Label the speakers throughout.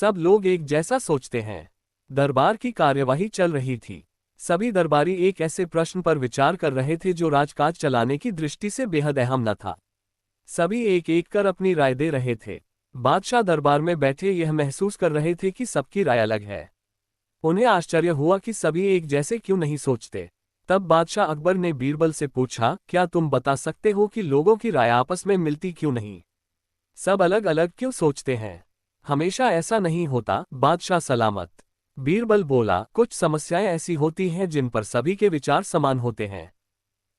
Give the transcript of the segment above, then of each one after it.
Speaker 1: सब लोग एक जैसा सोचते हैं। दरबार की कार्यवाही चल रही थी। सभी दरबारी एक ऐसे प्रश्न पर विचार कर रहे थे जो राजकाज चलाने की दृष्टि से बेहद अहम न था। सभी एक एक कर अपनी राय दे रहे थे। बादशाह दरबार में बैठे यह महसूस कर रहे थे कि सबकी राय अलग है। उन्हें आश्चर्य हुआ कि सभी एक जैसे क्यों नहीं सोचते। तब बादशाह अकबर ने बीरबल से पूछा, क्या तुम बता सकते हो कि लोगों की राय आपस में मिलती क्यों नहीं? सब अलग अलग क्यों सोचते हैं? हमेशा ऐसा नहीं होता, बादशाह सलामत। बीरबल बोला, कुछ समस्याएं ऐसी होती हैं जिन पर सभी के विचार समान होते हैं।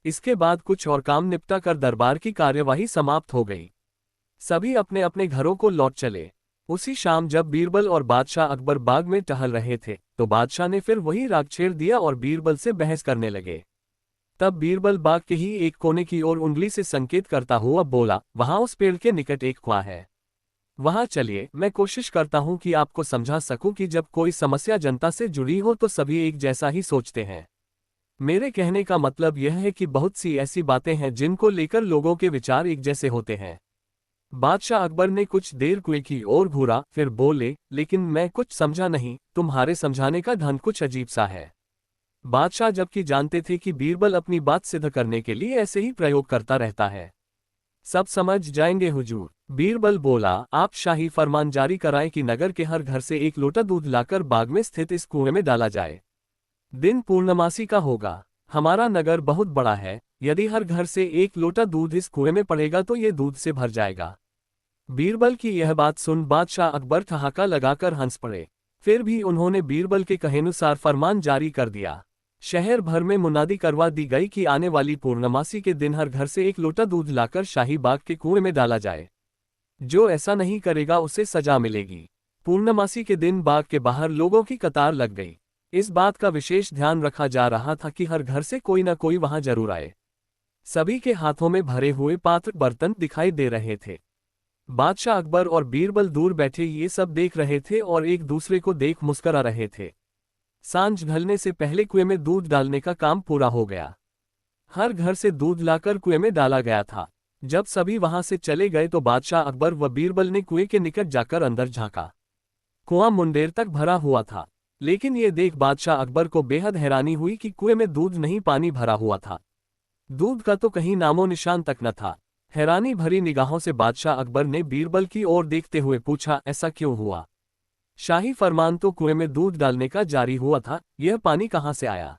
Speaker 1: इसके बाद कुछ और काम निपटा कर दरबार की कार्यवाही समाप्त हो गई। सभी अपने अपने घरों को लौट चले। उसी शाम जब बीरबल और बादशाह अकबर बाग में टहल रहे थे तो बादशाह ने फिर वही राग छेड़ दिया और बीरबल से बहस करने लगे। तब बीरबल बाग के ही एक कोने की ओर उंगली से संकेत करता हुआ बोला, वहां उस पेड़ के निकट एक कुआं है। वहां चलिए, मैं कोशिश करता हूं कि आपको समझा सकूं कि जब कोई समस्या जनता से जुड़ी हो तो सभी एक जैसा ही सोचते हैं। मेरे कहने का मतलब यह है कि बहुत सी ऐसी बातें हैं जिनको लेकर लोगों के विचार एक जैसे होते हैं। बादशाह अकबर ने कुछ देर कुएं की ओर घूरा, फिर बोले, लेकिन मैं कुछ समझा नहीं, तुम्हारे समझाने का ढंग कुछ अजीब सा है। बादशाह जबकि जानते थे कि बीरबल अपनी बात सिद्ध करने के लिए ऐसे ही प्रयोग करता रहता है। सब समझ जाएंगे हुजूर। बीरबल बोला, आप शाही फरमान जारी कराएं कि नगर के हर घर से एक लोटा दूध लाकर बाग में स्थित इस कुएं में डाला जाए। दिन पूर्णमासी का होगा। हमारा नगर बहुत बड़ा है, यदि हर घर से एक लोटा दूध इस कुएं में पड़ेगा तो ये दूध से भर जाएगा। बीरबल की यह बात सुन बादशाह अकबर ठहाका लगाकर हंस पड़े। फिर भी उन्होंने बीरबल के कहेनुसार फरमान जारी कर दिया। शहर भर में मुनादी करवा दी गई कि आने वाली पूर्णमासी के दिन हर घर से एक लोटा दूध लाकर शाही बाग के कुएं में डाला जाए। जो ऐसा नहीं करेगा उसे सजा मिलेगी। पूर्णमासी के दिन बाग के बाहर लोगों की कतार लग गई। इस बात का विशेष ध्यान रखा जा रहा था कि हर घर से कोई न कोई वहां जरूर आए। सभी के हाथों में भरे हुए पात्र बर्तन दिखाई दे रहे थे। बादशाह अकबर और बीरबल दूर बैठे ये सब देख रहे थे और एक दूसरे को देख मुस्करा रहे थे। सांझ ढलने से पहले कुएं में दूध डालने का काम पूरा हो गया। हर घर से दूध लाकर कुएं में डाला गया था। जब सभी वहां से चले गए तो बादशाह अकबर व बीरबल ने कुएं के निकट जाकर अंदर झांका। कुआं मुंडेर तक भरा हुआ था, लेकिन ये देख बादशाह अकबर को बेहद हैरानी हुई कि कुएं में दूध नहीं, पानी भरा हुआ था। दूध का तो कहीं नामो निशान तक न था। हैरानी भरी निगाहों से बादशाह अकबर ने बीरबल की ओर देखते हुए पूछा, ऐसा क्यों हुआ? शाही फरमान तो कुएं में दूध डालने का जारी हुआ था, यह पानी कहां से आया?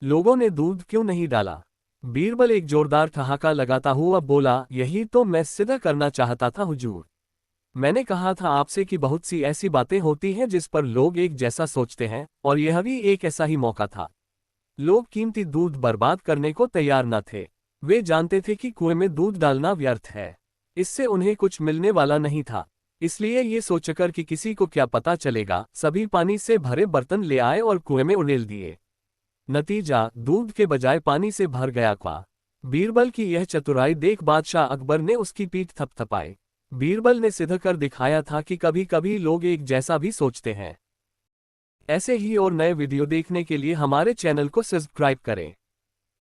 Speaker 1: लोगों ने दूध क्यों नहीं डाला? बीरबल एक जोरदार ठहाका लगाता हुआ बोला, यही तो मैं सिद्ध करना चाहता था हुजूर। मैंने कहा था आपसे कि बहुत सी ऐसी बातें होती हैं जिस पर लोग एक जैसा सोचते हैं, और यह भी एक ऐसा ही मौका था। लोग कीमती दूध बर्बाद करने को तैयार न थे। वे जानते थे कि कुएं में दूध डालना व्यर्थ है, इससे उन्हें कुछ मिलने वाला नहीं था। इसलिए ये सोचकर कि किसी को क्या पता चलेगा, सभी पानी से भरे बर्तन ले आए और कुएं में उड़ेल दिए। नतीजा, दूध के बजाय पानी से भर गया कुआं। बीरबल की यह चतुराई देख बादशाह अकबर ने उसकी पीठ थपथपाई। बीरबल ने सिद्ध कर दिखाया था कि कभी कभी लोग एक जैसा भी सोचते हैं। ऐसे ही और नए वीडियो देखने के लिए हमारे चैनल को सब्सक्राइब करें।